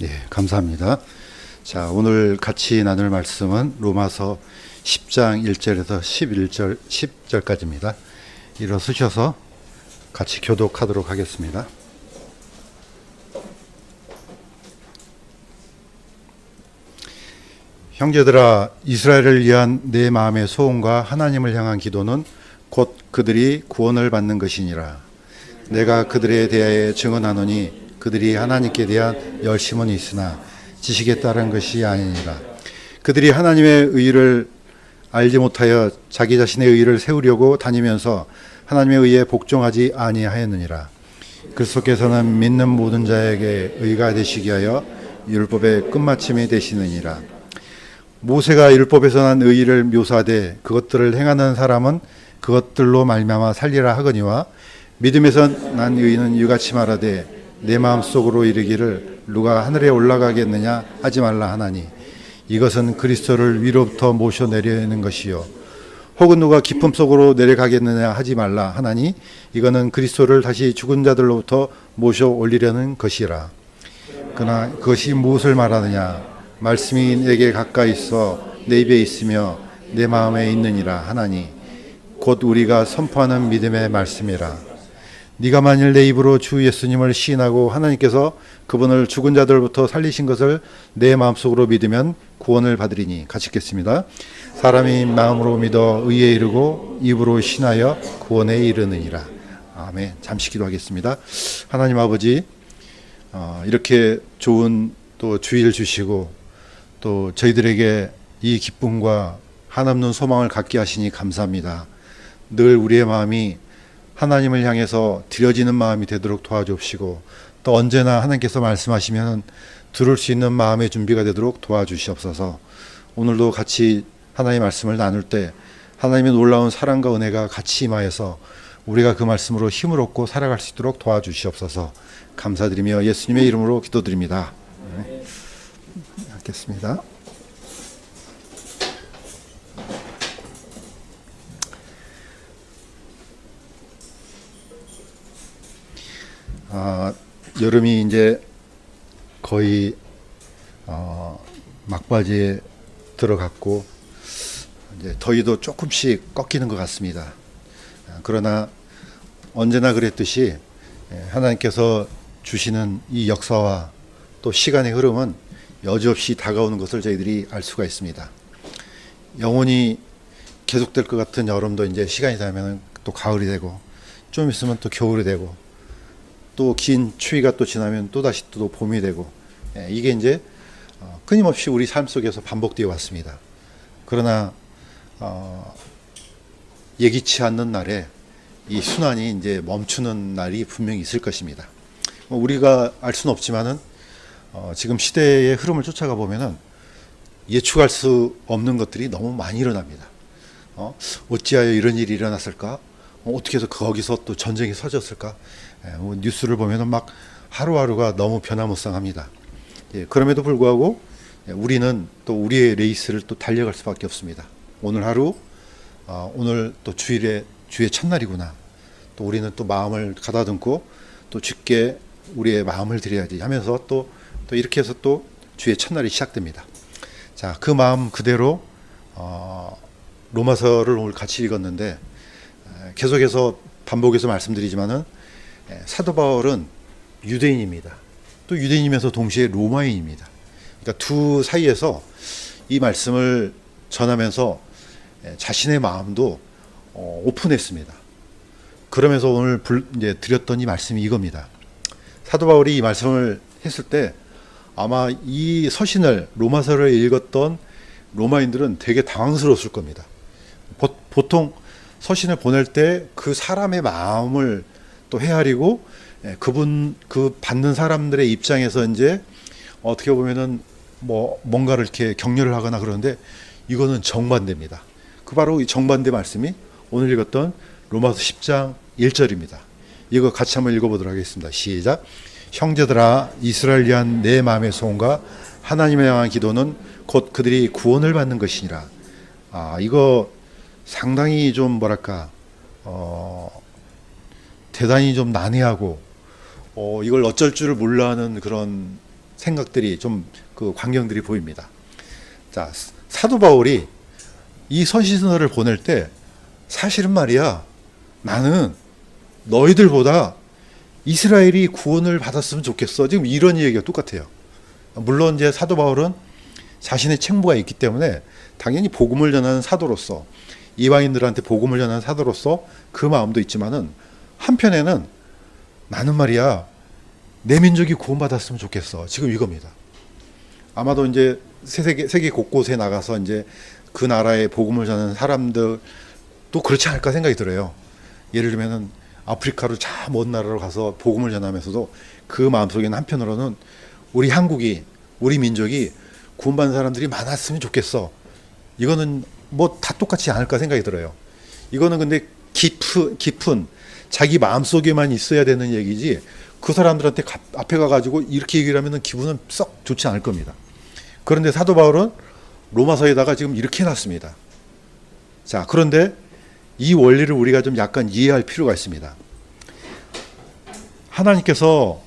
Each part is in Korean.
예, 감사합니다. 자, 오늘 같이 나눌 말씀은 로마서 10장 1절에서 11절, 10절까지입니다. 일어서셔서 같이 교독하도록 하겠습니다. 형제들아, 이스라엘을 위한 내 마음의 소원과 하나님을 향한 기도는 곧 그들이 구원을 받는 것이니라. 내가 그들에 대하여 증언하노니 그들이 하나님께 대한 열심은 있으나 지식에 따른 것이 아니니라. 그들이 하나님의 의를 알지 못하여 자기 자신의 의를 세우려고 다니면서 하나님의 의에 복종하지 아니하였느니라. 그리스도께서는 믿는 모든 자에게 의가 되시게 하여 율법의 끝마침이 되시느니라. 모세가 율법에서 난 의를 묘사하되 그것들을 행하는 사람은 그것들로 말미암아 살리라 하거니와 믿음에서 난 의는 이같이 말하되 내 마음속으로 이르기를 누가 하늘에 올라가겠느냐 하지 말라 하나니 이것은 그리스도를 위로부터 모셔 내려는 것이요 혹은 누가 깊음 속으로 내려가겠느냐 하지 말라 하나니 이거는 그리스도를 다시 죽은 자들로부터 모셔 올리려는 것이라. 그러나 그것이 무엇을 말하느냐 말씀이 내게 가까이 있어 내 입에 있으며 내 마음에 있느니라 하나니 곧 우리가 선포하는 믿음의 말씀이라. 네가 만일 내 입으로 주 예수님을 시인하고 하나님께서 그분을 죽은 자들부터 살리신 것을 내 마음속으로 믿으면 구원을 받으리니. 같이 읽겠습니다. 사람이 마음으로 믿어 의에 이르고 입으로 신하여 구원에 이르느니라. 아멘. 잠시 기도하겠습니다. 하나님 아버지, 이렇게 좋은 또 주의를 주시고 또 저희들에게 이 기쁨과 한없는 소망을 갖게 하시니 감사합니다. 늘 우리의 마음이 하나님을 향해서 드려지는 마음이 되도록 도와주옵시고 또 언제나 하나님께서 말씀하시면 들을 수 있는 마음의 준비가 되도록 도와주시옵소서. 오늘도 같이 하나님의 말씀을 나눌 때 하나님의 놀라운 사랑과 은혜가 같이 임하여서 우리가 그 말씀으로 힘을 얻고 살아갈 수 있도록 도와주시옵소서. 감사드리며 예수님의 이름으로 기도드립니다. 네. 하겠습니다. 여름이 이제 거의 막바지에 들어갔고 이제 더위도 조금씩 꺾이는 것 같습니다. 그러나 언제나 그랬듯이 하나님께서 주시는 이 역사와 또 시간의 흐름은 여지없이 다가오는 것을 저희들이 알 수가 있습니다. 영원히 계속될 것 같은 여름도 이제 시간이 되면 또 가을이 되고 좀 있으면 또 겨울이 되고 또 긴 추위가 또 지나면 또 다시 또 봄이 되고 이게 이제 끊임없이 우리 삶 속에서 반복되어 왔습니다. 그러나 예기치 않는 날에 이 순환이 이제 멈추는 날이 분명히 있을 것입니다. 우리가 알 수는 없지만은 지금 시대의 흐름을 쫓아가 보면은 예측할 수 없는 것들이 너무 많이 일어납니다. 어찌하여 이런 일이 일어났을까? 어떻게 해서 거기서 또 전쟁이 터졌을까? 뉴스를 보면은 막 하루하루가 너무 변화무쌍합니다. 그럼에도 불구하고 우리는 또 우리의 레이스를 또 달려갈 수밖에 없습니다. 오늘 하루, 오늘 또 주의 첫날이구나. 또 우리는 또 마음을 가다듬고 또 주께 우리의 마음을 드려야지 하면서 또 이렇게 해서 또 주의 첫날이 시작됩니다. 자, 그 마음 그대로 로마서를 오늘 같이 읽었는데 계속해서 반복해서 말씀드리지만은 사도 바울은 유대인입니다. 또 유대인이면서 동시에 로마인입니다. 그러니까 두 사이에서 이 말씀을 전하면서 자신의 마음도 오픈했습니다. 그러면서 오늘 이제 드렸던 이 말씀이 이겁니다. 사도 바울이 이 말씀을 했을 때 아마 이 서신을 로마서를 읽었던 로마인들은 되게 당황스러웠을 겁니다. 보통 서신을 보낼 때 그 사람의 마음을 또 헤아리고 그 받는 사람들의 입장에서 이제 어떻게 보면은 뭔가를 이렇게 격려를 하거나 그러는데 이거는 정반대입니다. 그 바로 이 정반대 말씀이 오늘 읽었던 로마서 10장 1절입니다. 이거 같이 한번 읽어보도록 하겠습니다. 시작. 형제들아, 이스라엘 위한 내 마음의 소원과 하나님을 향한 기도는 곧 그들이 구원을 받는 것이니라. 이거 상당히 좀 뭐랄까 대단히 좀 난해하고 이걸 어쩔 줄을 몰라 하는 그런 생각들이 좀 그 광경들이 보입니다. 자, 사도 바울이 이 서신서를 보낼 때 사실은 말이야, 나는 너희들보다 이스라엘이 구원을 받았으면 좋겠어. 지금 이런 얘기가 똑같아요. 물론 이제 사도 바울은 자신의 책무가 있기 때문에 당연히 복음을 전하는 사도로서, 이방인들한테 복음을 전하는 사도로서 그 마음도 있지만은 한편에는 나는 말이야, 내 민족이 구원받았으면 좋겠어. 지금 이겁니다. 아마도 이제 세계 곳곳에 나가서 이제 그 나라의 복음을 전하는 사람들도 그렇지 않을까 생각이 들어요. 예를 들면은 아프리카로 저 먼 나라로 가서 복음을 전하면서도 그 마음속에는 한편으로는 우리 한국이, 우리 민족이 구원받는 사람들이 많았으면 좋겠어. 이거는 뭐 다 똑같지 않을까 생각이 들어요. 이거는 근데 깊은 자기 마음속에만 있어야 되는 얘기지, 그 사람들한테 앞에 가가지고 이렇게 얘기를 하면 기분은 썩 좋지 않을 겁니다. 그런데 사도 바울은 로마서에다가 지금 이렇게 해놨습니다. 자, 그런데 이 원리를 우리가 좀 약간 이해할 필요가 있습니다. 하나님께서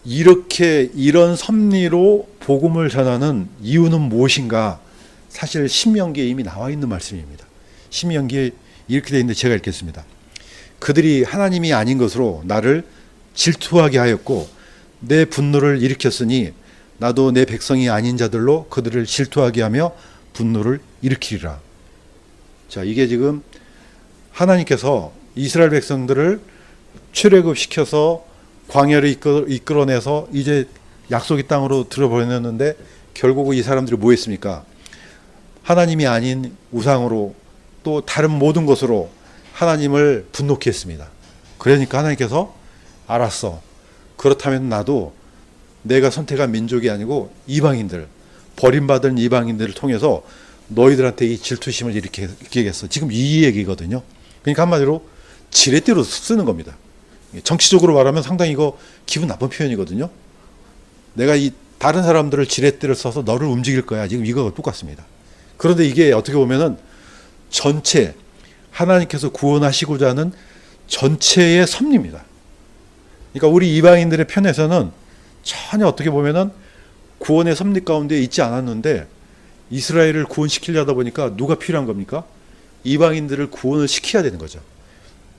이런 섭리로 복음을 전하는 이유는 무엇인가? 사실 신명기에 이미 나와 있는 말씀입니다. 신명기에 이렇게 되어 있는데 제가 읽겠습니다. 그들이 하나님이 아닌 것으로 나를 질투하게 하였고 내 분노를 일으켰으니 나도 내 백성이 아닌 자들로 그들을 질투하게 하며 분노를 일으키리라. 자, 이게 지금 하나님께서 이스라엘 백성들을 출애굽시켜서 광야를 이끌어내서 이제 약속의 땅으로 들어보냈는데 결국 이 사람들이 뭐 했습니까? 하나님이 아닌 우상으로 또 다른 모든 것으로 하나님을 분노케 했습니다. 그러니까 하나님께서 알았어. 그렇다면 나도 내가 선택한 민족이 아니고 이방인들, 버림받은 이방인들을 통해서 너희들한테 이 질투심을 일으키겠어. 지금 이 얘기거든요. 그러니까 한마디로 지렛대로 쓰는 겁니다. 정치적으로 말하면 상당히 이거 기분 나쁜 표현이거든요. 내가 이 다른 사람들을 지렛대를 써서 너를 움직일 거야. 지금 이거가 똑같습니다. 그런데 이게 어떻게 보면은 전체 하나님께서 구원하시고자 하는 전체의 섭리입니다. 그러니까 우리 이방인들의 편에서는 전혀 어떻게 보면은 구원의 섭리 가운데 있지 않았는데 이스라엘을 구원시키려다 보니까 누가 필요한 겁니까? 이방인들을 구원을 시켜야 되는 거죠.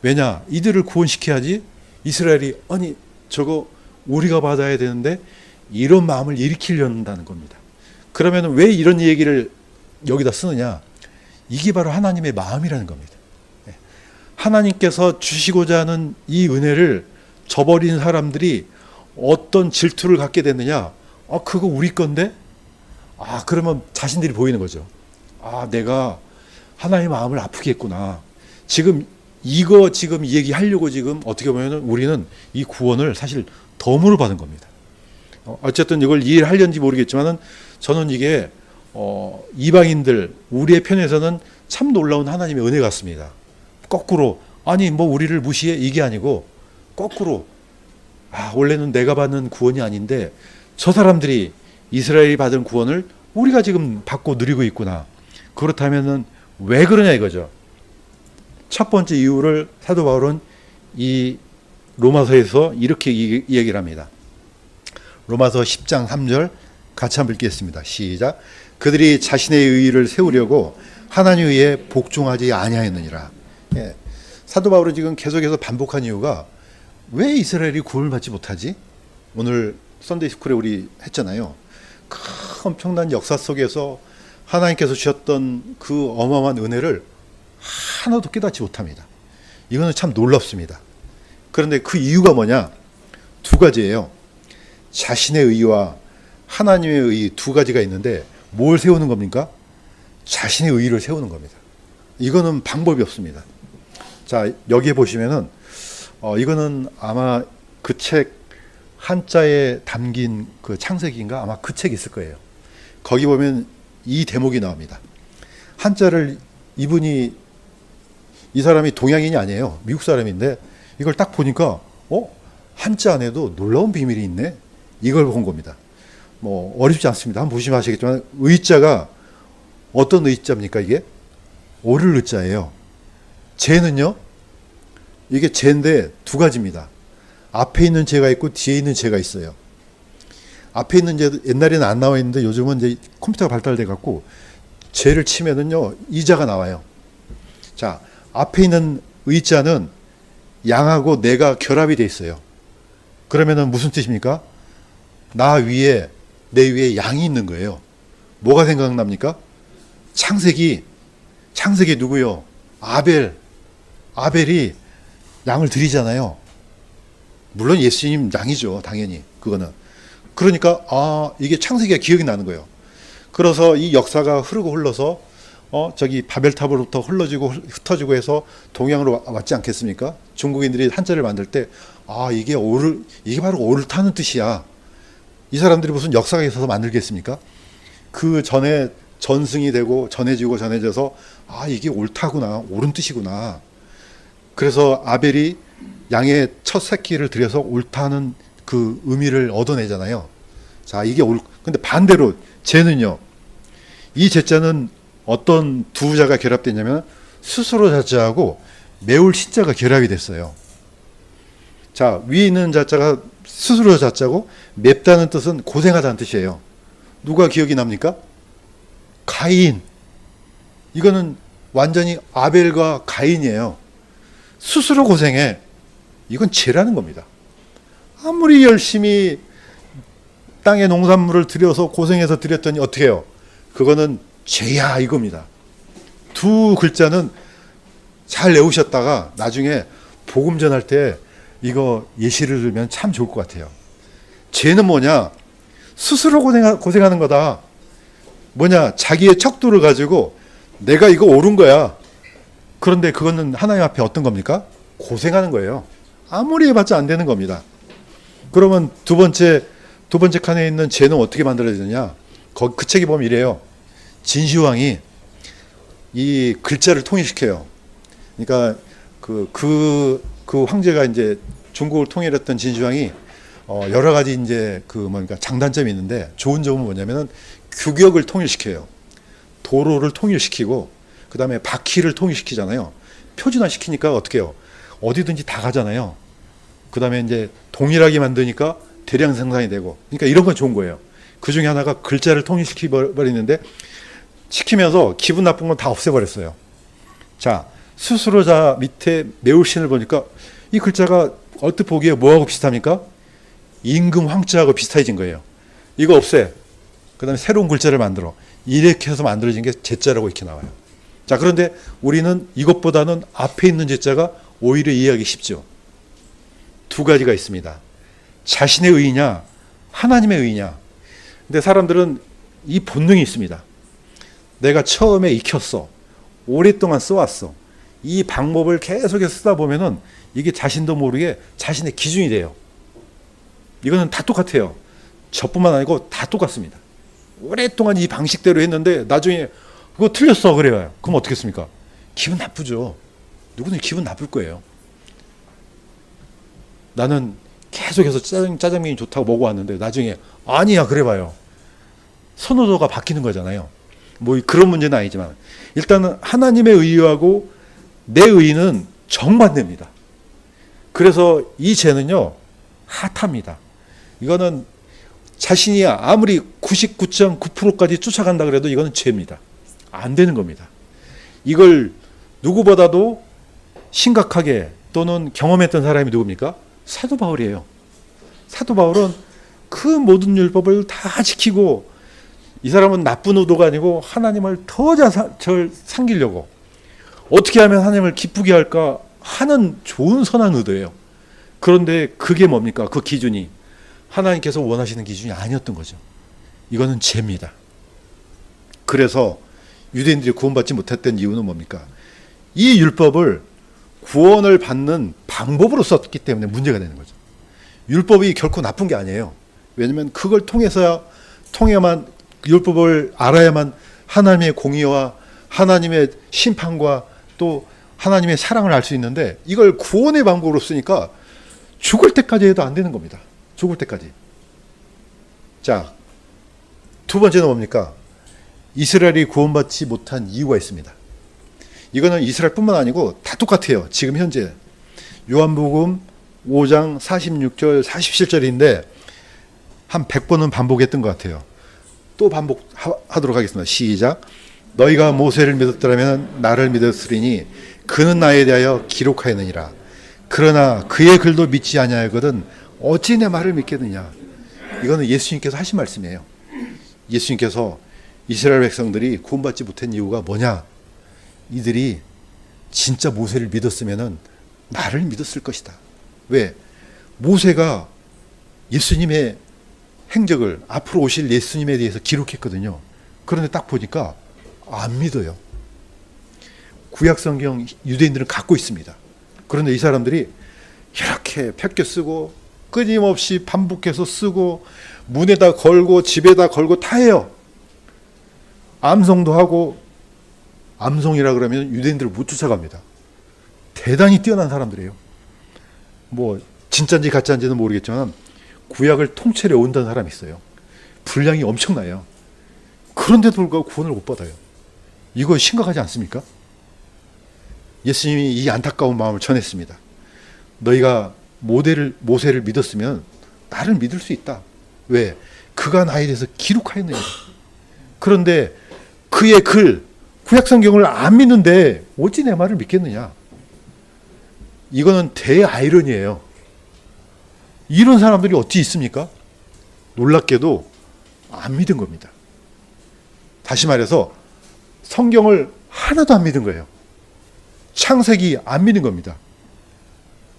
왜냐? 이들을 구원시켜야지 이스라엘이 아니 저거 우리가 받아야 되는데 이런 마음을 일으키려는다는 겁니다. 그러면 왜 이런 얘기를 여기다 쓰느냐? 이게 바로 하나님의 마음이라는 겁니다. 하나님께서 주시고자 하는 이 은혜를 저버린 사람들이 어떤 질투를 갖게 됐느냐? 그거 우리 건데? 그러면 자신들이 보이는 거죠. 내가 하나님의 마음을 아프게 했구나. 지금 이 얘기하려고 지금 어떻게 보면 우리는 이 구원을 사실 덤으로 받은 겁니다. 어쨌든 이걸 이해를 하려는지 모르겠지만은 저는 이게 이방인들 우리의 편에서는 참 놀라운 하나님의 은혜 같습니다. 거꾸로 뭐 우리를 무시해 이게 아니고 거꾸로 원래는 내가 받는 구원이 아닌데 저 사람들이 이스라엘이 받은 구원을 우리가 지금 받고 누리고 있구나. 그렇다면은 왜 그러냐 이거죠. 첫 번째 이유를 사도 바울은 이 로마서에서 이렇게 얘기를 합니다. 로마서 10장 3절 같이 한번 읽겠습니다. 시작. 그들이 자신의 의의를 세우려고 하나님의 의에 복종하지 아니하였느니라. 사도 바울은 지금 계속해서 반복한 이유가 왜 이스라엘이 구원을 받지 못하지? 오늘 썬데이 스쿨에 우리 했잖아요. 그 엄청난 역사 속에서 하나님께서 주셨던 그 어마어마한 은혜를 하나도 깨닫지 못합니다. 이거는 참 놀랍습니다. 그런데 그 이유가 뭐냐? 두 가지예요. 자신의 의와 하나님의 의 두 가지가 있는데 뭘 세우는 겁니까? 자신의 의를 세우는 겁니다. 이거는 방법이 없습니다. 자, 여기에 보시면은 이거는 아마 그 책 한자에 담긴 그 창세기인가 아마 그 책이 있을 거예요. 거기 보면 이 대목이 나옵니다. 한자를 이 사람이 동양인이 아니에요. 미국 사람인데 이걸 딱 보니까 한자 안에도 놀라운 비밀이 있네. 이걸 본 겁니다. 뭐 어렵지 않습니다. 한번 보시면 아시겠지만 의자가 어떤 의자입니까? 이게 오를 의자예요. 재는요. 이게 재인데 두 가지입니다. 앞에 있는 재가 있고 뒤에 있는 재가 있어요. 앞에 있는 죄 옛날에는 안 나와 있는데 요즘은 이제 컴퓨터가 발달돼 갖고 죄를 치면은요 이자가 나와요. 자, 앞에 있는 의자는 양하고 내가 결합이 돼 있어요. 그러면은 무슨 뜻입니까? 내 위에 양이 있는 거예요. 뭐가 생각납니까? 창세기 누구요? 아벨이 양을 드리잖아요. 물론 예수님 양이죠, 당연히 그거는. 그러니까 이게 창세기가 기억이 나는 거예요. 그래서 이 역사가 흘러서 저기 바벨탑으로부터 흩어지고 해서 동양으로 왔지 않겠습니까? 중국인들이 한자를 만들 때 이게 바로 옳다는 뜻이야. 이 사람들이 무슨 역사가 있어서 만들겠습니까? 그 전에 전승이 되고 전해져서 이게 옳다구나, 옳은 뜻이구나. 그래서 아벨이 양의 첫 새끼를 들여서 옳다는 그 의미를 얻어내잖아요. 자, 근데 반대로 죄는요. 이 죄자는 어떤 두 자가 결합됐냐면 스스로 자자하고 매울 신자가 결합이 됐어요. 자, 위에 있는 자자가 스스로 자자고 맵다는 뜻은 고생하다는 뜻이에요. 누가 기억이 납니까? 가인. 이거는 완전히 아벨과 가인이에요. 스스로 고생해. 이건 죄라는 겁니다. 아무리 열심히 땅에 농산물을 들여서 고생해서 드렸더니 어떻게 해요? 그거는 죄야 이겁니다. 두 글자는 잘 외우셨다가 나중에 복음 전할 때 이거 예시를 들면 참 좋을 것 같아요. 죄는 뭐냐? 스스로 고생하는 거다. 뭐냐? 자기의 척도를 가지고 내가 이거 옳은 거야. 그런데 그거는 하나님 앞에 어떤 겁니까? 고생하는 거예요. 아무리 해봤자 안 되는 겁니다. 그러면 두 번째 칸에 있는 죄는 어떻게 만들어지느냐? 그 책에 보면 이래요. 진시황이 이 글자를 통일시켜요. 그러니까 그 황제가 이제 중국을 통일했던 진시황이 여러 가지 이제 장단점이 있는데 좋은 점은 뭐냐면은 규격을 통일시켜요. 도로를 통일시키고 그 다음에 바퀴를 통일시키잖아요. 표준화 시키니까 어떻게 해요? 어디든지 다 가잖아요. 그 다음에 이제 동일하게 만드니까 대량 생산이 되고, 그러니까 이런 건 좋은 거예요. 그 중에 하나가 글자를 통일시키버리는데 시키면서 기분 나쁜 건 다 없애버렸어요. 자, 스스로자 밑에 매울신을 보니까 이 글자가 얼뜻 보기에 뭐하고 비슷합니까? 임금 황자하고 비슷해진 거예요. 이거 없애. 그 다음에 새로운 글자를 만들어. 이렇게 해서 만들어진 게 제자라고 이렇게 나와요. 자, 그런데 우리는 이것보다는 앞에 있는 제자가 오히려 이해하기 쉽죠. 두 가지가 있습니다. 자신의 의냐, 하나님의 의냐. 근데 사람들은 이 본능이 있습니다. 내가 처음에 익혔어. 오랫동안 써왔어. 이 방법을 계속해서 쓰다 보면은 이게 자신도 모르게 자신의 기준이 돼요. 이거는 다 똑같아요. 저뿐만 아니고 다 똑같습니다. 오랫동안 이 방식대로 했는데 나중에 그거 틀렸어 그래요. 그럼 어떻겠습니까? 기분 나쁘죠. 누구는 기분 나쁠 거예요. 나는 계속해서 짜장면이 좋다고 먹어왔는데 나중에 아니야 그래봐요. 선호도가 바뀌는 거잖아요. 뭐 그런 문제는 아니지만 일단은 하나님의 의하고 내 의는 정반대입니다. 그래서 이 죄는요 핫합니다. 이거는 자신이 아무리 99.9%까지 쫓아간다 그래도 이거는 죄입니다. 안 되는 겁니다. 이걸 누구보다도 심각하게 또는 경험했던 사람이 누굽니까? 사도 바울이에요. 사도 바울은 그 모든 율법을 다 지키고 이 사람은 나쁜 의도가 아니고 하나님을 더 잘 섬기려고 어떻게 하면 하나님을 기쁘게 할까 하는 좋은 선한 의도예요. 그런데 그게 뭡니까? 그 기준이 하나님께서 원하시는 기준이 아니었던 거죠. 이거는 죄입니다. 그래서 유대인들이 구원받지 못했던 이유는 뭡니까? 이 율법을 구원을 받는 방법으로 썼기 때문에 문제가 되는 거죠. 율법이 결코 나쁜 게 아니에요. 왜냐하면 그걸 통해야만 율법을 알아야만 하나님의 공의와 하나님의 심판과 또 하나님의 사랑을 알 수 있는데 이걸 구원의 방법으로 쓰니까 죽을 때까지 해도 안 되는 겁니다. 죽을 때까지. 자, 두 번째는 뭡니까? 이스라엘이 구원받지 못한 이유가 있습니다. 이거는 이스라엘뿐만 아니고 다 똑같아요. 지금 현재 요한복음 5장 46절 47절인데 한 100번은 반복했던 것 같아요. 또 반복하도록 하겠습니다. 시작. 너희가 모세를 믿었더라면 나를 믿었으리니 그는 나에 대하여 기록하였느니라. 그러나 그의 글도 믿지 아니하거든 어찌 내 말을 믿겠느냐. 이거는 예수님께서 하신 말씀이에요. 예수님께서 이스라엘 백성들이 구원받지 못한 이유가 뭐냐. 이들이 진짜 모세를 믿었으면 나를 믿었을 것이다. 왜? 모세가 예수님의 행적을 앞으로 오실 예수님에 대해서 기록했거든요. 그런데 딱 보니까 안 믿어요. 구약성경 유대인들은 갖고 있습니다. 그런데 이 사람들이 이렇게 펼겨 쓰고 끊임없이 반복해서 쓰고 문에다 걸고 집에다 걸고 다 해요. 암송도 하고, 암송이라 그러면 유대인들을 못 쫓아갑니다. 대단히 뛰어난 사람들이에요. 뭐 진짜인지 가짜인지는 모르겠지만 구약을 통째로 온다는 사람이 있어요. 분량이 엄청나요. 그런데도 불구하고 구원을 못 받아요. 이거 심각하지 않습니까? 예수님이 이 안타까운 마음을 전했습니다. 너희가 모세를 믿었으면 나를 믿을 수 있다. 왜? 그가 나에 대해서 기록하였느냐. 그런데 그의 글, 구약성경을 안 믿는데 어찌 내 말을 믿겠느냐. 이거는 대아이러니예요. 이런 사람들이 어찌 있습니까? 놀랍게도 안 믿은 겁니다. 다시 말해서 성경을 하나도 안 믿은 거예요. 창세기 안 믿은 겁니다.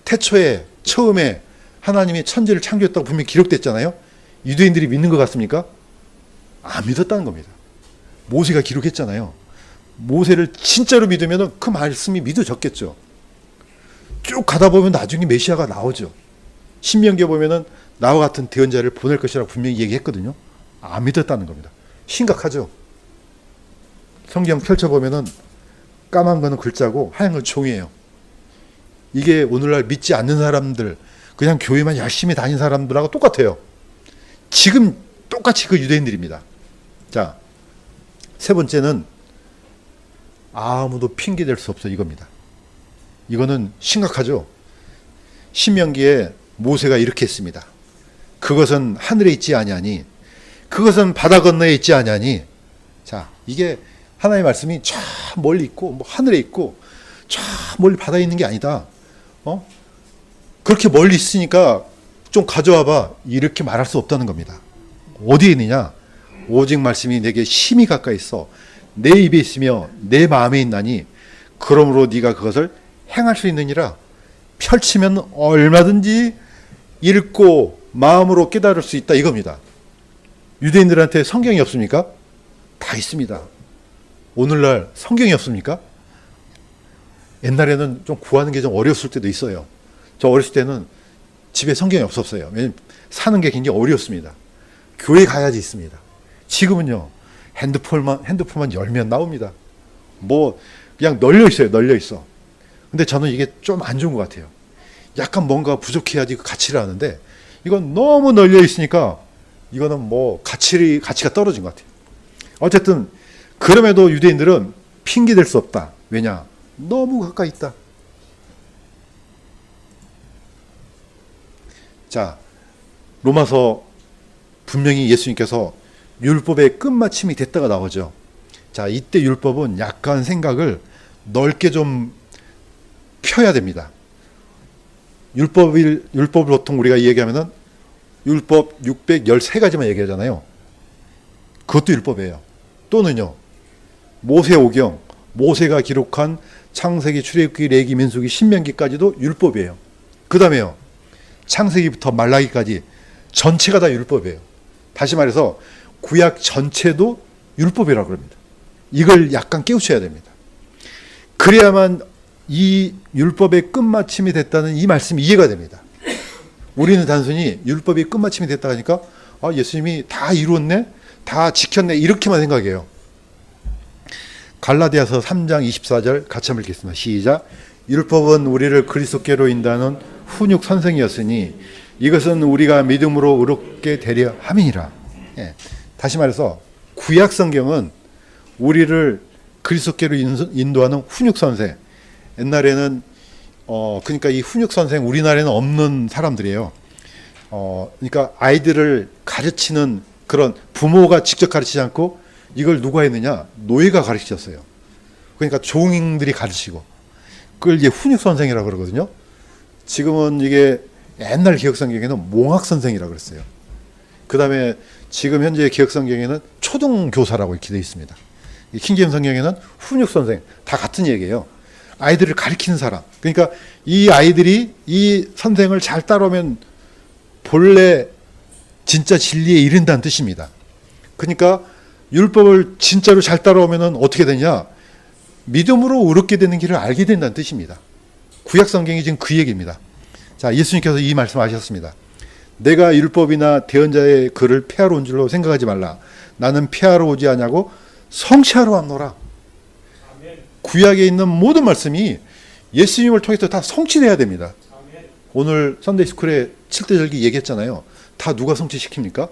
태초에 처음에 하나님이 천지를 창조했다고 분명히 기록됐잖아요. 유대인들이 믿는 것 같습니까? 안 믿었다는 겁니다. 모세가 기록했잖아요. 모세를 진짜로 믿으면 그 말씀이 믿어졌겠죠. 쭉 가다 보면 나중에 메시아가 나오죠. 신명기에 보면은 나와 같은 대언자를 보낼 것이라고 분명히 얘기했거든요. 안 믿었다는 겁니다. 심각하죠. 성경 펼쳐보면은 까만 거는 글자고 하얀 건 종이에요. 이게 오늘날 믿지 않는 사람들, 그냥 교회만 열심히 다닌 사람들하고 똑같아요. 지금 똑같이 그 유대인들입니다. 자, 세 번째는 아무도 핑계댈 수 없어 이겁니다. 이거는 심각하죠. 신명기에 모세가 이렇게 했습니다. 그것은 하늘에 있지 아니하니 그것은 바다 건너에 있지 아니하니. 자, 이게 하나님의 말씀이 저 멀리 있고 뭐 하늘에 있고 저 멀리 바다에 있는 게 아니다. 그렇게 멀리 있으니까 좀 가져와봐. 이렇게 말할 수 없다는 겁니다. 어디에 있느냐? 오직 말씀이 내게 심히 가까이 있어 내 입에 있으며 내 마음에 있나니 그러므로 네가 그것을 행할 수 있느니라. 펼치면 얼마든지 읽고 마음으로 깨달을 수 있다 이겁니다. 유대인들한테 성경이 없습니까? 다 있습니다. 오늘날 성경이 없습니까? 옛날에는 좀 구하는 게 좀 어려웠을 때도 있어요. 저 어렸을 때는 집에 성경이 없었어요. 왜냐면 사는 게 굉장히 어려웠습니다. 교회 가야지 있습니다. 지금은요, 핸드폰만 열면 나옵니다. 뭐 그냥 널려 있어요. 널려 있어. 근데 저는 이게 좀 안 좋은 것 같아요. 약간 뭔가 부족해야지 그 가치를 아는데 이건 너무 널려 있으니까 이거는 뭐 가치가 떨어진 것 같아요. 어쨌든 그럼에도 유대인들은 핑계댈 수 없다. 왜냐? 너무 가까이 있다. 자, 로마서 분명히 예수님께서 율법의 끝마침이 됐다가 나오죠. 자, 이때 율법은 약간 생각을 넓게 좀 펴야 됩니다. 율법을 보통 우리가 얘기하면은 율법 613가지만 얘기하잖아요. 그것도 율법이에요. 또는요, 모세오경, 모세가 기록한 창세기, 출애굽기, 레위기, 민수기, 신명기까지도 율법이에요. 그 다음에요, 창세기부터 말라기까지 전체가 다 율법이에요. 다시 말해서 구약 전체도 율법이라고 합니다. 이걸 약간 깨우쳐야 됩니다. 그래야만 이 율법의 끝마침이 됐다는 이 말씀이 이해가 됩니다. 우리는 단순히 율법이 끝마침이 됐다 하니까 예수님이 다 이루었네, 다 지켰네 이렇게만 생각해요. 갈라디아서 3장 24절 같이 한번 읽겠습니다. 시작. 율법은 우리를 그리스도께로 인도하는 훈육 선생이었으니 이것은 우리가 믿음으로 의롭게 되려 함이니라. 예. 다시 말해서 구약 성경은 우리를 그리스도께로 인도하는 훈육 선생. 옛날에는 그러니까 이 훈육 선생 우리나라에는 없는 사람들이에요. 그러니까 아이들을 가르치는 그런 부모가 직접 가르치지 않고 이걸 누가 했느냐? 노예가 가르쳤어요. 그러니까 종들이 가르치고 그걸 이제 훈육 선생이라고 그러거든요. 지금은 이게 옛날 기억성경에는 몽학 선생이라고 그랬어요. 그 다음에 지금 현재 기억성경에는 초등교사라고 이렇게 되어 있습니다. 킹제임 성경에는 훈육 선생, 다 같은 얘기예요. 아이들을 가르치는 사람. 그러니까 이 아이들이 이 선생을 잘 따르면 본래 진짜 진리에 이른다는 뜻입니다. 그러니까 율법을 진짜로 잘 따라오면 어떻게 되냐? 믿음으로 의롭게 되는 길을 알게 된다는 뜻입니다. 구약 성경이 지금 그 얘기입니다. 자, 예수님께서 이 말씀하셨습니다. 내가 율법이나 대언자의 글을 폐하러 온 줄로 생각하지 말라. 나는 폐하러 오지 않냐고 성취하러 왔노라. 구약에 있는 모든 말씀이 예수님을 통해서 다 성취돼야 됩니다. 오늘 선데이스쿨에 7대 절기 얘기했잖아요. 다 누가 성취시킵니까?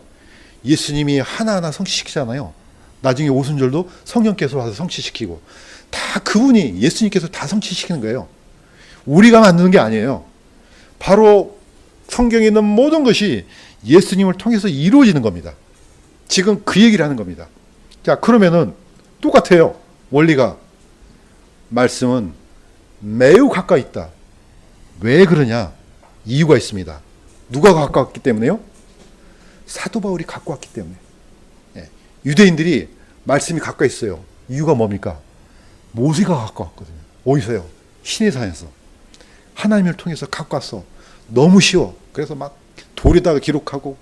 예수님이 하나하나 성취시키잖아요. 나중에 오순절도 성령께서 와서 성취시키고 다 그분이 예수님께서 다 성취시키는 거예요. 우리가 만드는 게 아니에요. 바로 성경에 있는 모든 것이 예수님을 통해서 이루어지는 겁니다. 지금 그 얘기를 하는 겁니다. 자, 그러면은 똑같아요. 원리가. 말씀은 매우 가까이 있다. 왜 그러냐? 이유가 있습니다. 누가 갖고 왔기 때문에요? 사도 바울이 갖고 왔기 때문에. 유대인들이 말씀이 가까이 있어요. 이유가 뭡니까? 모세가 갖고 왔거든요. 어디서요? 시내산에서. 하나님을 통해서 갖고 왔어. 너무 쉬워. 그래서 막 돌에다가 기록하고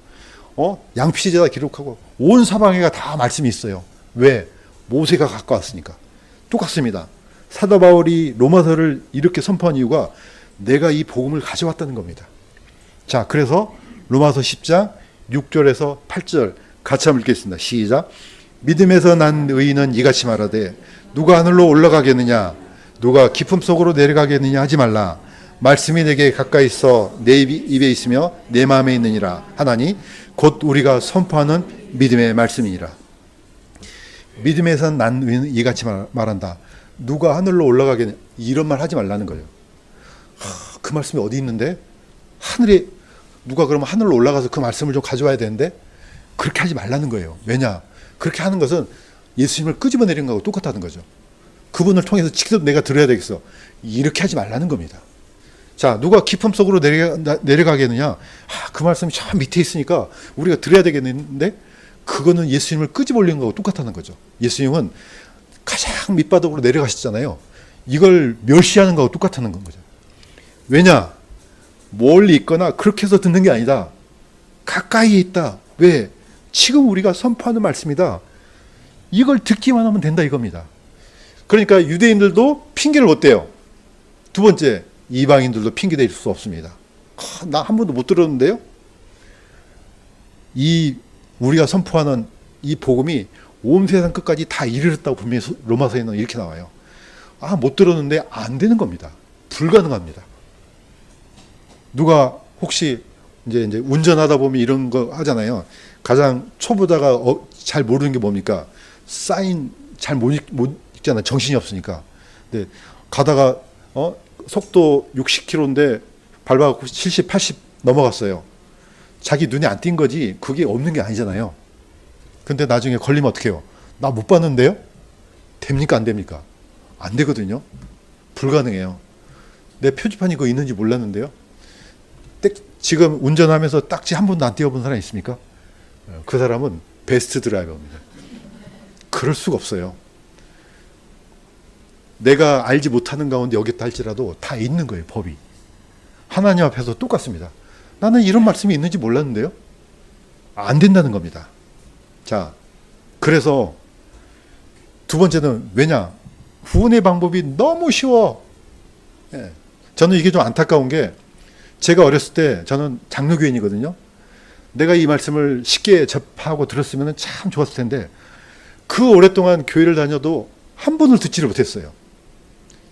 양피지에다 기록하고 온 사방에가 다 말씀이 있어요. 왜? 모세가 갖고 왔으니까. 똑같습니다. 사도 바울이 로마서를 이렇게 선포한 이유가 내가 이 복음을 가져왔다는 겁니다. 자, 그래서 로마서 10장 6절에서 8절 같이 한번 읽겠습니다. 시작. 믿음에서 난 의인은 이같이 말하되 누가 하늘로 올라가겠느냐 누가 깊음 속으로 내려가겠느냐 하지 말라. 말씀이 내게 가까이 있어 내 입에 있으며 내 마음에 있느니라 하나니 곧 우리가 선포하는 믿음의 말씀이니라. 믿음에서 난 의인은 이같이 말한다. 누가 하늘로 올라가겠느냐 이런 말 하지 말라는 거예요. 그 말씀이 어디 있는데? 하늘에 누가 그러면 하늘로 올라가서 그 말씀을 좀 가져와야 되는데 그렇게 하지 말라는 거예요. 왜냐? 그렇게 하는 것은 예수님을 끄집어내린 거하고 똑같다는 거죠. 그분을 통해서 직접 내가 들어야 되겠어. 이렇게 하지 말라는 겁니다. 자, 누가 깊음 속으로 내려가겠느냐? 그 말씀이 저 밑에 있으니까 우리가 들어야 되겠는데 그거는 예수님을 끄집어올리는 거하고 똑같다는 거죠. 예수님은 가장 밑바닥으로 내려가셨잖아요. 이걸 멸시하는 거하고 똑같다는 거죠. 왜냐? 멀리 있거나 그렇게 해서 듣는 게 아니다. 가까이에 있다. 왜? 지금 우리가 선포하는 말씀이다. 이걸 듣기만 하면 된다 이겁니다. 그러니까 유대인들도 핑계를 못 대요. 두 번째, 이방인들도 핑계 댈 수 없습니다. 나 한 번도 못 들었는데요? 우리가 선포하는 이 복음이 온 세상 끝까지 다 이르렀다고 분명히 로마서에는 이렇게 나와요. 못 들었는데 안 되는 겁니다. 불가능합니다. 누가 혹시 이제 운전하다 보면 이런 거 하잖아요. 가장 초보자가 잘 모르는 게 뭡니까? 사인 잘 못 읽잖아요. 정신이 없으니까. 근데 가다가 속도 60km인데 밟아갖고 70, 80 넘어갔어요. 자기 눈에 안 띈 거지 그게 없는 게 아니잖아요. 근데 나중에 걸리면 어떻게 해요? 나 못 봤는데요? 됩니까? 안 됩니까? 안 되거든요. 불가능해요. 내 표지판이 그거 있는지 몰랐는데요. 지금 운전하면서 딱지 한 번도 안 띄워본 사람 있습니까? 그 사람은 베스트 드라이버입니다. 그럴 수가 없어요. 내가 알지 못하는 가운데 여기 있다 할지라도 다 있는 거예요. 법이. 하나님 앞에서 똑같습니다. 나는 이런 말씀이 있는지 몰랐는데요. 안 된다는 겁니다. 자, 그래서 두 번째는 왜냐? 구원의 방법이 너무 쉬워. 저는 이게 좀 안타까운 게 제가 어렸을 때 저는 장로교인이거든요. 내가 이 말씀을 쉽게 접하고 들었으면 참 좋았을 텐데 그 오랫동안 교회를 다녀도 한 번을 듣지를 못했어요.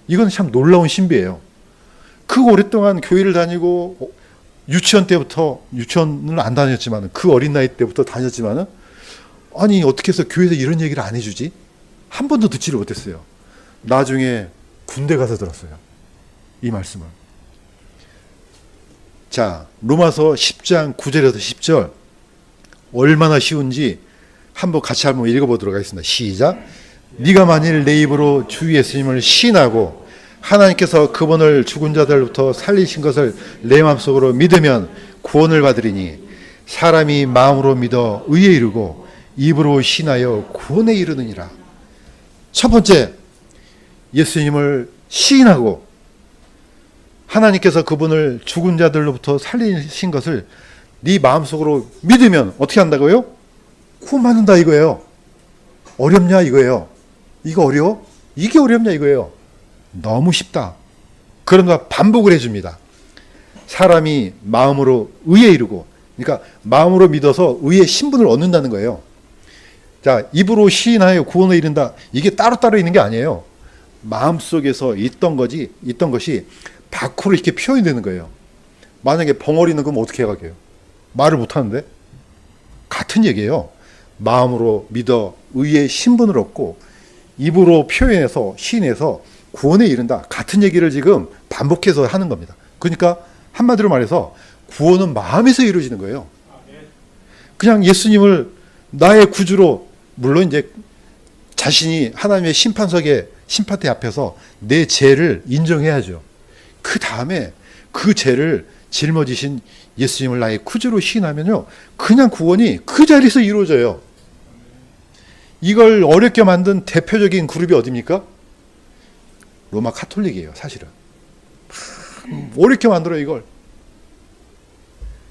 이건 참 놀라운 신비예요. 그 오랫동안 교회를 다니고 유치원 때부터 유치원을 안 다녔지만 그 어린 나이 때부터 다녔지만은 아니 어떻게 해서 교회에서 이런 얘기를 안 해주지? 한 번도 듣지를 못했어요. 나중에 군대 가서 들었어요. 이 말씀을. 자, 로마서 10장 9절에서 10절 얼마나 쉬운지 한번 읽어보도록 하겠습니다. 시작. 네가 만일 내 입으로 주 예수님을 시인하고 하나님께서 그분을 죽은 자들로부터 살리신 것을 내 마음속으로 믿으면 구원을 받으리니 사람이 마음으로 믿어 의에 이르고 입으로 시인하여 구원에 이르느니라. 첫 번째, 예수님을 시인하고 하나님께서 그분을 죽은 자들로부터 살리신 것을 네 마음속으로 믿으면 어떻게 한다고요? 구원받는다 이거예요. 어렵냐 이거예요. 이거 어려워? 이게 어렵냐 이거예요. 너무 쉽다. 그러나 반복을 해줍니다. 사람이 마음으로 의에 이르고, 그러니까 마음으로 믿어서 의의 신분을 얻는다는 거예요. 자, 입으로 시인하여 구원에 이른다. 이게 따로따로 있는 게 아니에요. 마음속에서 있던 것이 밖으로 이렇게 표현이 되는 거예요. 만약에 벙어리는 그럼 어떻게 해가게요? 말을 못하는데? 같은 얘기예요. 마음으로 믿어 의의 신분을 얻고 입으로 표현해서 시인해서 구원에 이른다. 같은 얘기를 지금 반복해서 하는 겁니다. 그러니까 한마디로 말해서 구원은 마음에서 이루어지는 거예요. 그냥 예수님을 나의 구주로, 물론 이제 자신이 하나님의 심판대 앞에서 내 죄를 인정해야죠. 그 다음에 그 죄를 짊어지신 예수님을 나의 구주로 시인하면요, 그냥 구원이 그 자리에서 이루어져요. 이걸 어렵게 만든 대표적인 그룹이 어디입니까? 로마 카톨릭이에요, 사실은. 어렵게 만들어요, 이걸.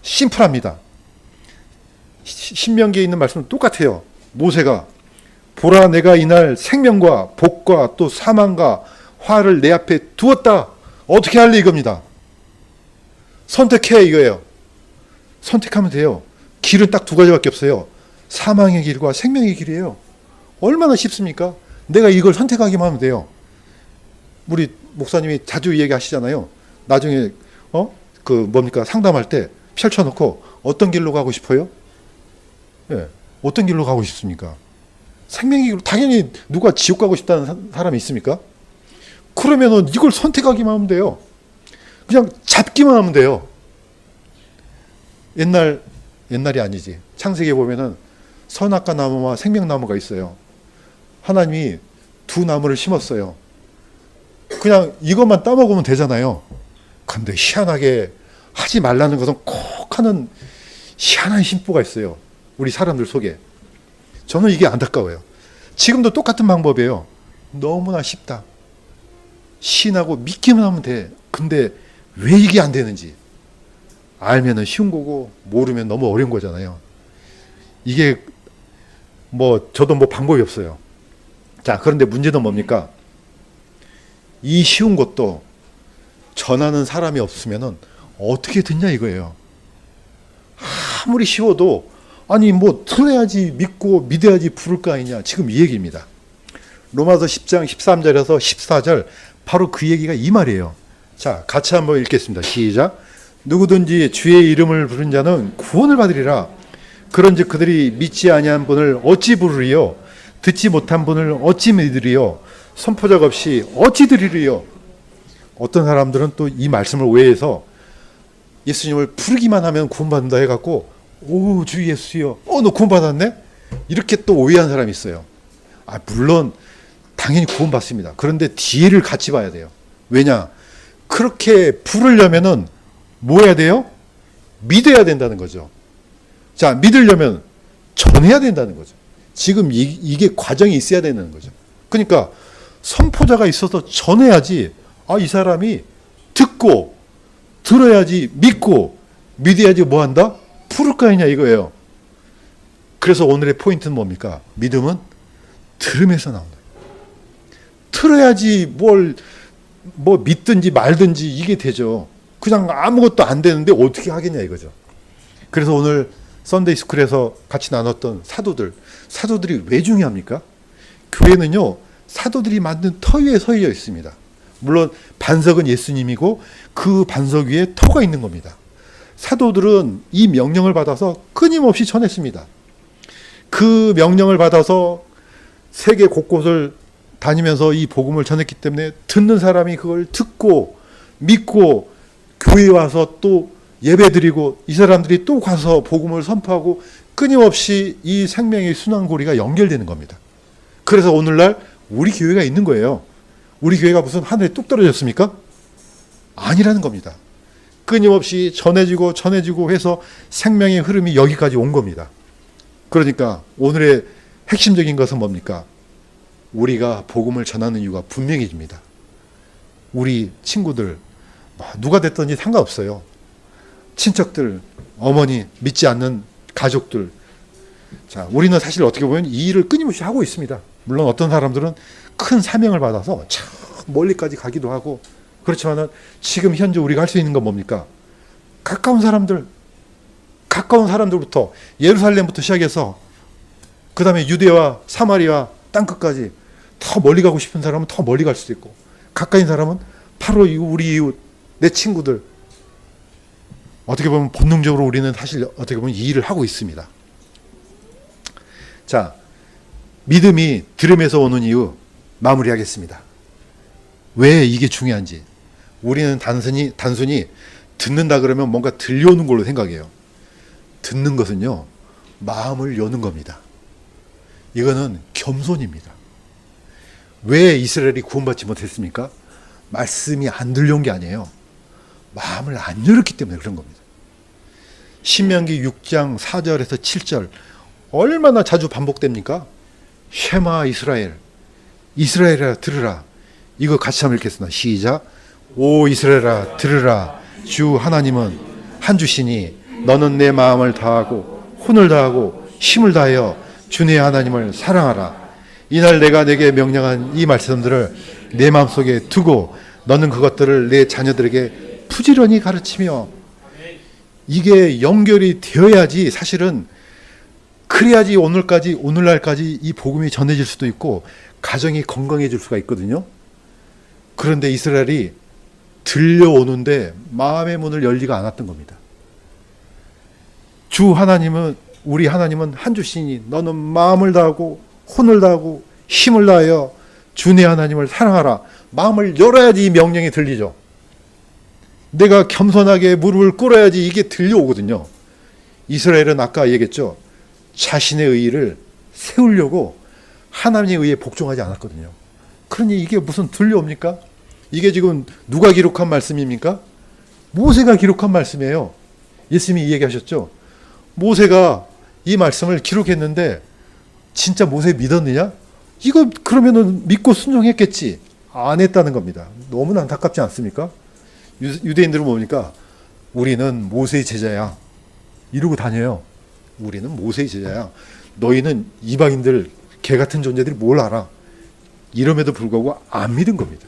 심플합니다. 신명기에 있는 말씀은 똑같아요. 모세가 보라, 내가 이날 생명과 복과 또 사망과 화를 내 앞에 두었다. 어떻게 할래 이겁니다. 선택해 이거예요. 선택하면 돼요. 길은 딱 두 가지밖에 없어요. 사망의 길과 생명의 길이에요. 얼마나 쉽습니까? 내가 이걸 선택하기만 하면 돼요. 우리 목사님이 자주 얘기하시잖아요. 나중에 상담할 때 펼쳐놓고 어떤 길로 가고 싶어요? 예, 어떤 길로 가고 싶습니까? 생명의 길로. 당연히 누가 지옥 가고 싶다는 사람이 있습니까? 그러면은 이걸 선택하기만 하면 돼요. 그냥 잡기만 하면 돼요. 옛날이 아니지. 창세기에 보면은 선악과 나무와 생명나무가 있어요. 하나님이 두 나무를 심었어요. 그냥 이것만 따먹으면 되잖아요. 근데 희한하게 하지 말라는 것은 콕 하는 희한한 심보가 있어요. 우리 사람들 속에. 저는 이게 안타까워요. 지금도 똑같은 방법이에요. 너무나 쉽다. 신하고 믿기만 하면 돼. 근데 왜 이게 안 되는지 알면은 쉬운 거고 모르면 너무 어려운 거잖아요. 이게 저도 방법이 없어요. 자, 그런데 문제는 뭡니까? 이 쉬운 것도 전하는 사람이 없으면은 어떻게 듣냐 이거예요. 아무리 쉬워도 들어야지 믿고 믿어야지 부를 거 아니냐. 지금 이 얘기입니다. 로마서 10장 13절에서 14절 바로 그 얘기가 이 말이에요. 자, 같이 한번 읽겠습니다. 시작. 누구든지 주의 이름을 부른 자는 구원을 받으리라. 그런즉 그들이 믿지 아니한 분을 어찌 부르리요? 듣지 못한 분을 어찌 믿으리요? 선포적 없이 어찌 들으리요? 어떤 사람들은 또 이 말씀을 오해해서 예수님을 부르기만 하면 구원받는다 해갖고 오, 주 예수여, 너 구원받았네? 이렇게 또 오해한 사람이 있어요. 물론 당연히 구원받습니다. 그런데 뒤를 같이 봐야 돼요. 왜냐? 그렇게 부르려면은 뭐 해야 돼요? 믿어야 된다는 거죠. 자, 믿으려면 전해야 된다는 거죠. 지금 이게 과정이 있어야 되는 거죠. 그러니까 선포자가 있어서 전해야지, 이 사람이 듣고 들어야지 믿고 믿어야지 뭐 한다? 부를 거 아니냐 이거예요. 그래서 오늘의 포인트는 뭡니까? 믿음은 들음에서 나온다. 들어야지 믿든지 말든지 이게 되죠. 그냥 아무것도 안 되는데 어떻게 하겠냐 이거죠. 그래서 오늘 썬데이 스쿨에서 같이 나눴던 사도들이 왜 중요합니까? 교회는요, 사도들이 만든 터 위에 서 있습니다. 물론 반석은 예수님이고 그 반석 위에 터가 있는 겁니다. 사도들은 이 명령을 받아서 끊임없이 전했습니다. 그 명령을 받아서 세계 곳곳을 다니면서 이 복음을 전했기 때문에 듣는 사람이 그걸 듣고 믿고 교회에 와서 또 예배드리고 이 사람들이 또 가서 복음을 선포하고 끊임없이 이 생명의 순환고리가 연결되는 겁니다. 그래서 오늘날 우리 교회가 있는 거예요. 우리 교회가 무슨 하늘에 뚝 떨어졌습니까? 아니라는 겁니다. 끊임없이 전해지고 해서 생명의 흐름이 여기까지 온 겁니다. 그러니까 오늘의 핵심적인 것은 뭡니까? 우리가 복음을 전하는 이유가 분명해집니다. 우리 친구들, 누가 됐든지 상관없어요. 친척들, 어머니, 믿지 않는 가족들. 자, 우리는 사실 어떻게 보면 이 일을 끊임없이 하고 있습니다. 물론 어떤 사람들은 큰 사명을 받아서 참 멀리까지 가기도 하고, 그렇지만은 지금 현재 우리가 할 수 있는 건 뭡니까? 가까운 사람들부터 예루살렘부터 시작해서 그 다음에 유대와 사마리아 땅끝까지 더 멀리 가고 싶은 사람은 더 멀리 갈 수도 있고, 가까인 사람은 바로 우리 이웃, 내 친구들. 어떻게 보면 본능적으로 우리는 사실 어떻게 보면 이 일을 하고 있습니다. 자, 믿음이 들음에서 오는 이유 마무리하겠습니다. 왜 이게 중요한지. 우리는 단순히 듣는다 그러면 뭔가 들려오는 걸로 생각해요. 듣는 것은요, 마음을 여는 겁니다. 이거는 겸손입니다. 왜 이스라엘이 구원받지 못했습니까? 말씀이 안 들려온 게 아니에요. 마음을 안 열었기 때문에 그런 겁니다. 신명기 6장 4절에서 7절 얼마나 자주 반복됩니까? 쉐마 이스라엘, 이스라엘아 들으라. 이거 같이 한번 읽겠습니다. 시작. 오 이스라엘아 들으라. 주 하나님은 한 주시니 너는 내 마음을 다하고 혼을 다하고 힘을 다하여 주 내 하나님을 사랑하라. 이날 내가 내게 명령한 이 말씀들을 내 마음속에 두고 너는 그것들을 내 자녀들에게 부지런히 가르치며. 이게 연결이 되어야지, 사실은 그래야지 오늘날까지 이 복음이 전해질 수도 있고 가정이 건강해질 수가 있거든요. 그런데 이스라엘이 들려오는데 마음의 문을 열지가 않았던 겁니다. 주 하나님은, 우리 하나님은 한 주시니 너는 마음을 다하고 혼을 다하고 힘을 다하여 주 내 하나님을 사랑하라. 마음을 열어야지 이 명령이 들리죠. 내가 겸손하게 무릎을 꿇어야지 이게 들려오거든요. 이스라엘은 아까 얘기했죠. 자신의 의의를 세우려고 하나님의 의의에 복종하지 않았거든요. 그러니 이게 무슨 들려옵니까? 이게 지금 누가 기록한 말씀입니까? 모세가 기록한 말씀이에요. 예수님이 이 얘기하셨죠. 모세가 이 말씀을 기록했는데 진짜 모세 믿었느냐? 이거 그러면은 믿고 순종했겠지. 안 했다는 겁니다. 너무나 안타깝지 않습니까? 유대인들은 뭡니까? 우리는 모세의 제자야. 이러고 다녀요. 우리는 모세의 제자야. 너희는 이방인들, 개 같은 존재들이 뭘 알아? 이럼에도 불구하고 안 믿은 겁니다.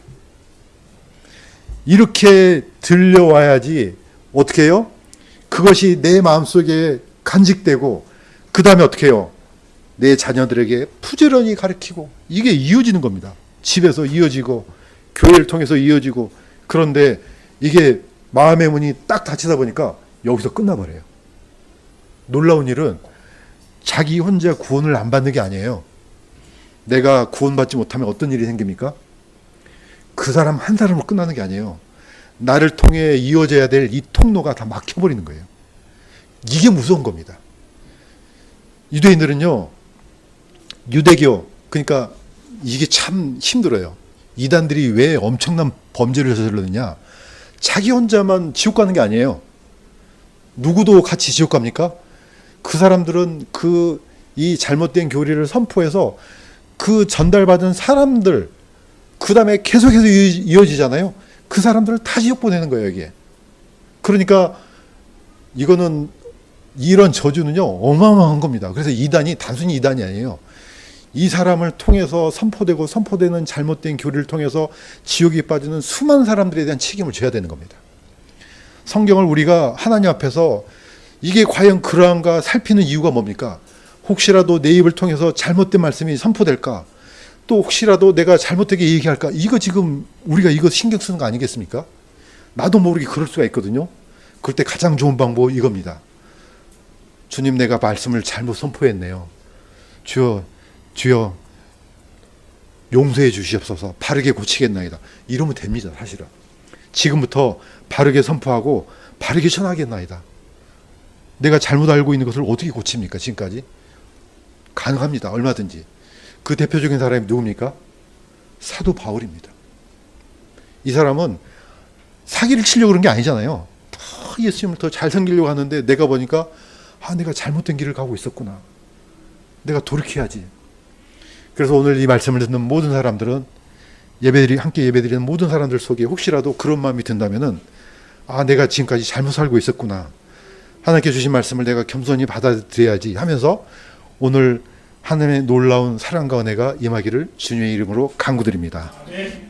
이렇게 들려와야지 어떻게 해요? 그것이 내 마음속에 간직되고 그 다음에 어떻게 해요? 내 자녀들에게 부지런히 가르치고, 이게 이어지는 겁니다. 집에서 이어지고 교회를 통해서 이어지고. 그런데 이게 마음의 문이 딱 닫히다 보니까 여기서 끝나버려요. 놀라운 일은 자기 혼자 구원을 안 받는 게 아니에요. 내가 구원받지 못하면 어떤 일이 생깁니까? 그 사람 한 사람으로 끝나는 게 아니에요. 나를 통해 이어져야 될 이 통로가 다 막혀버리는 거예요. 이게 무서운 겁니다. 유대인들은요, 유대교, 그러니까 이게 참 힘들어요. 이단들이 왜 엄청난 범죄를 저지르느냐? 자기 혼자만 지옥 가는 게 아니에요. 누구도 같이 지옥 갑니까? 그 사람들은 이 잘못된 교리를 선포해서 그 전달받은 사람들, 그 다음에 계속해서 이어지잖아요. 그 사람들을 다 지옥 보내는 거예요, 이게. 그러니까 이거는, 이런 저주는요, 어마어마한 겁니다. 그래서 이단이 단순히 이단이 아니에요. 이 사람을 통해서 선포되는 잘못된 교리를 통해서 지옥에 빠지는 수많은 사람들에 대한 책임을 져야 되는 겁니다. 성경을 우리가 하나님 앞에서 이게 과연 그러한가 살피는 이유가 뭡니까? 혹시라도 내 입을 통해서 잘못된 말씀이 선포될까? 또 혹시라도 내가 잘못되게 얘기할까? 이거 지금 우리가 이거 신경 쓰는 거 아니겠습니까? 나도 모르게 그럴 수가 있거든요. 그럴 때 가장 좋은 방법 이겁니다. 주님, 내가 말씀을 잘못 선포했네요. 주여 용서해 주시옵소서. 바르게 고치겠나이다. 이러면 됩니다. 사실은 지금부터 바르게 선포하고 바르게 전하겠나이다. 내가 잘못 알고 있는 것을 어떻게 고칩니까? 지금까지 가능합니다. 얼마든지. 그 대표적인 사람이 누굽니까? 사도 바울입니다. 이 사람은 사기를 치려고 그런 게 아니잖아요. 더 예수님을 더 잘 섬기려고 하는데 내가 보니까 내가 잘못된 길을 가고 있었구나. 내가 돌이켜야지. 그래서 오늘 이 말씀을 듣는 모든 사람들은 함께 예배드리는 모든 사람들 속에 혹시라도 그런 마음이 든다면은 내가 지금까지 잘못 살고 있었구나. 하나님께 주신 말씀을 내가 겸손히 받아들여야지 하면서 오늘 하나님의 놀라운 사랑과 은혜가 임하기를 주님의 이름으로 간구드립니다. 기도